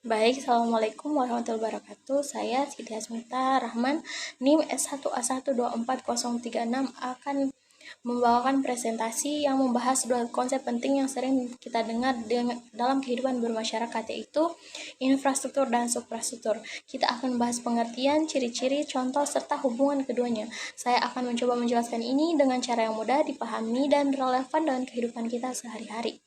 Baik, Assalamualaikum warahmatullahi wabarakatuh. Saya Siti Hasmita Rahman, NIM S1A1240036 akan membawakan presentasi yang membahas dua konsep penting yang sering kita dengar dalam kehidupan bermasyarakat, yaitu infrastruktur dan suprastruktur. Kita akan membahas pengertian, ciri-ciri, contoh, serta hubungan keduanya. Saya akan mencoba menjelaskan ini dengan cara yang mudah dipahami dan relevan dengan kehidupan kita sehari-hari.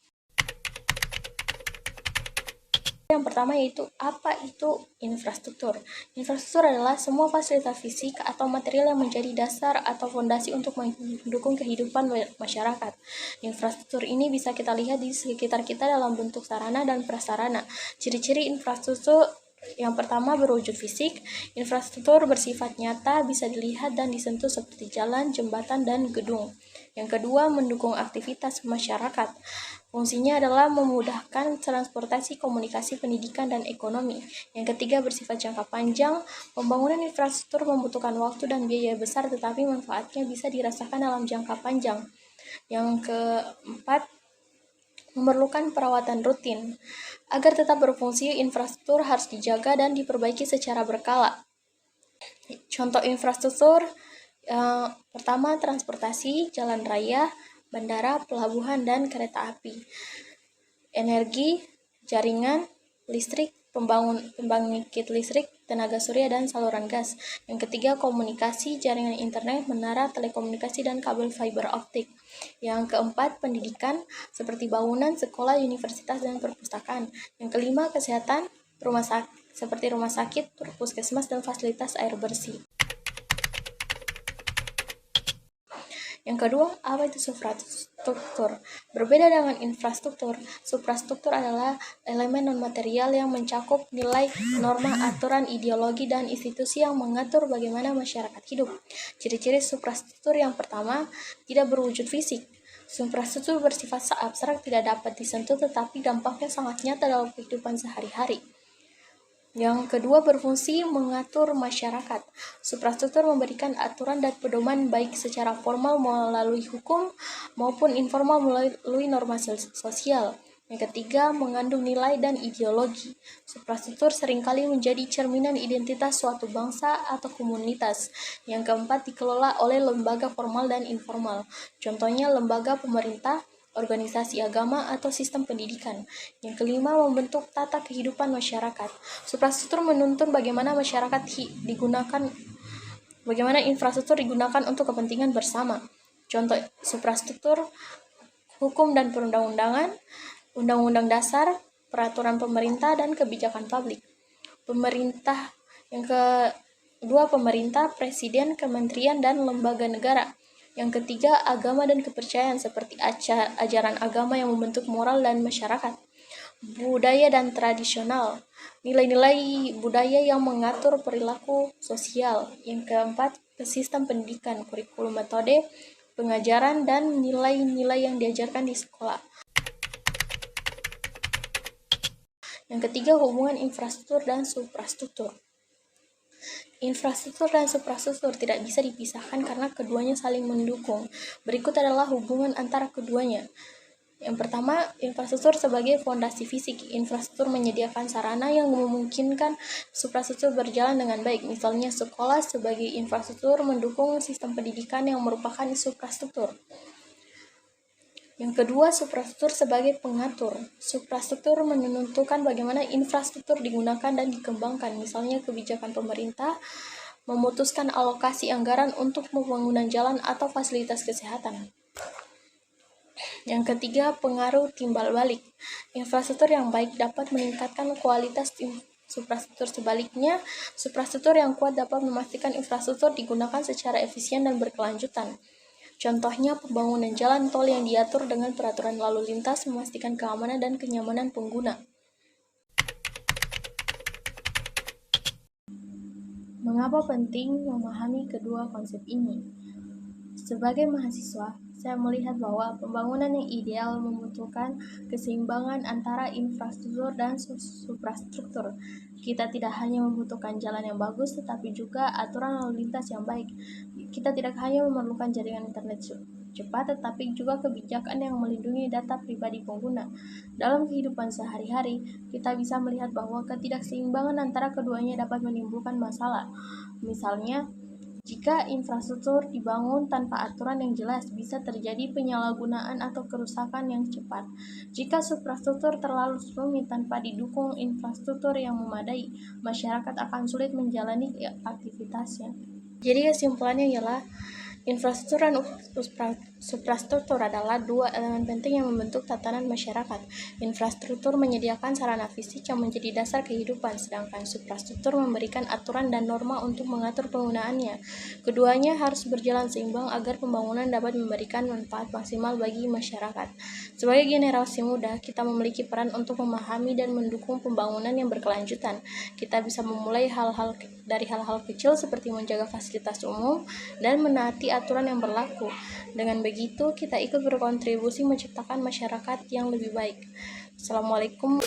Yang pertama yaitu apa itu infrastruktur. Infrastruktur adalah semua fasilitas fisik atau material yang menjadi dasar atau fondasi untuk mendukung kehidupan masyarakat. Infrastruktur ini bisa kita lihat di sekitar kita dalam bentuk sarana dan prasarana. Ciri-ciri infrastruktur yang pertama berwujud fisik. Infrastruktur bersifat nyata, bisa dilihat dan disentuh seperti jalan, jembatan, dan gedung. Yang kedua, mendukung aktivitas masyarakat. Fungsinya adalah memudahkan transportasi, komunikasi, pendidikan, dan ekonomi. Yang ketiga, bersifat jangka panjang. Pembangunan infrastruktur membutuhkan waktu dan biaya besar, tetapi manfaatnya bisa dirasakan dalam jangka panjang. Yang keempat, memerlukan perawatan rutin. Agar tetap berfungsi, infrastruktur harus dijaga dan diperbaiki secara berkala. Contoh infrastruktur pertama, transportasi, jalan raya, bandara, pelabuhan, dan kereta api. Energi, jaringan, listrik, pembangkit listrik, tenaga surya, dan saluran gas. Yang ketiga, komunikasi, jaringan internet, menara, telekomunikasi, dan kabel fiber optik. Yang keempat, pendidikan, seperti bangunan, sekolah, universitas, dan perpustakaan. Yang kelima, kesehatan, seperti rumah sakit, puskesmas, dan fasilitas air bersih. Yang kedua, apa itu suprastruktur? Berbeda dengan infrastruktur, suprastruktur adalah elemen non-material yang mencakup nilai, norma, aturan, ideologi, dan institusi yang mengatur bagaimana masyarakat hidup. Ciri-ciri suprastruktur yang pertama, tidak berwujud fisik. Suprastruktur bersifat abstrak, tidak dapat disentuh, tetapi dampaknya sangat nyata dalam kehidupan sehari-hari. Yang kedua, berfungsi mengatur masyarakat. Suprastruktur memberikan aturan dan pedoman baik secara formal melalui hukum maupun informal melalui norma sosial. Yang ketiga, mengandung nilai dan ideologi. Suprastruktur seringkali menjadi cerminan identitas suatu bangsa atau komunitas. Yang keempat, dikelola oleh lembaga formal dan informal. Contohnya lembaga pemerintah, organisasi agama, atau sistem pendidikan. Yang kelima, membentuk tata kehidupan masyarakat. Suprastruktur menuntun bagaimana bagaimana infrastruktur digunakan untuk kepentingan bersama. Contoh infrastruktur, hukum dan perundang-undangan, undang-undang dasar, peraturan pemerintah, dan kebijakan publik. Yang kedua, pemerintah, presiden, kementerian, dan lembaga negara. Yang ketiga, agama dan kepercayaan seperti ajaran agama yang membentuk moral dan masyarakat. Budaya dan tradisional, nilai-nilai budaya yang mengatur perilaku sosial. Yang keempat, sistem pendidikan, kurikulum, metode pengajaran, dan nilai-nilai yang diajarkan di sekolah. Yang ketiga, hubungan infrastruktur dan suprastruktur. Infrastruktur dan suprastruktur tidak bisa dipisahkan karena keduanya saling mendukung. Berikut adalah hubungan antara keduanya. Yang pertama, infrastruktur sebagai fondasi fisik. Infrastruktur menyediakan sarana yang memungkinkan suprastruktur berjalan dengan baik. Misalnya, sekolah sebagai infrastruktur mendukung sistem pendidikan yang merupakan suprastruktur. Yang kedua, suprastruktur sebagai pengatur. Suprastruktur menentukan bagaimana infrastruktur digunakan dan dikembangkan. Misalnya, kebijakan pemerintah memutuskan alokasi anggaran untuk pembangunan jalan atau fasilitas kesehatan. Yang ketiga, pengaruh timbal balik. Infrastruktur yang baik dapat meningkatkan kualitas suprastruktur. Sebaliknya, suprastruktur yang kuat dapat memastikan infrastruktur digunakan secara efisien dan berkelanjutan. Contohnya, pembangunan jalan tol yang diatur dengan peraturan lalu lintas memastikan keamanan dan kenyamanan pengguna. Mengapa penting memahami kedua konsep ini? Sebagai mahasiswa, saya melihat bahwa pembangunan yang ideal membutuhkan keseimbangan antara infrastruktur dan suprastruktur. Kita tidak hanya membutuhkan jalan yang bagus, tetapi juga aturan lalu lintas yang baik. Kita tidak hanya memerlukan jaringan internet cepat, tetapi juga kebijakan yang melindungi data pribadi pengguna. Dalam kehidupan sehari-hari, kita bisa melihat bahwa ketidakseimbangan antara keduanya dapat menimbulkan masalah. Misalnya, jika infrastruktur dibangun tanpa aturan yang jelas, bisa terjadi penyalahgunaan atau kerusakan yang cepat. Jika infrastruktur terlalu rumit tanpa didukung infrastruktur yang memadai, masyarakat akan sulit menjalani aktivitasnya. Jadi kesimpulannya ialah infrastruktur dan suprastruktur adalah dua elemen penting yang membentuk tatanan masyarakat. Infrastruktur menyediakan sarana fisik yang menjadi dasar kehidupan, sedangkan suprastruktur memberikan aturan dan norma untuk mengatur penggunaannya. Keduanya harus berjalan seimbang agar pembangunan dapat memberikan manfaat maksimal bagi masyarakat. Sebagai generasi muda, kita memiliki peran untuk memahami dan mendukung pembangunan yang berkelanjutan. Kita bisa memulai dari hal-hal kecil seperti menjaga fasilitas umum dan menaati aturan yang berlaku. Dengan begitu, kita ikut berkontribusi menciptakan masyarakat yang lebih baik. Assalamualaikum.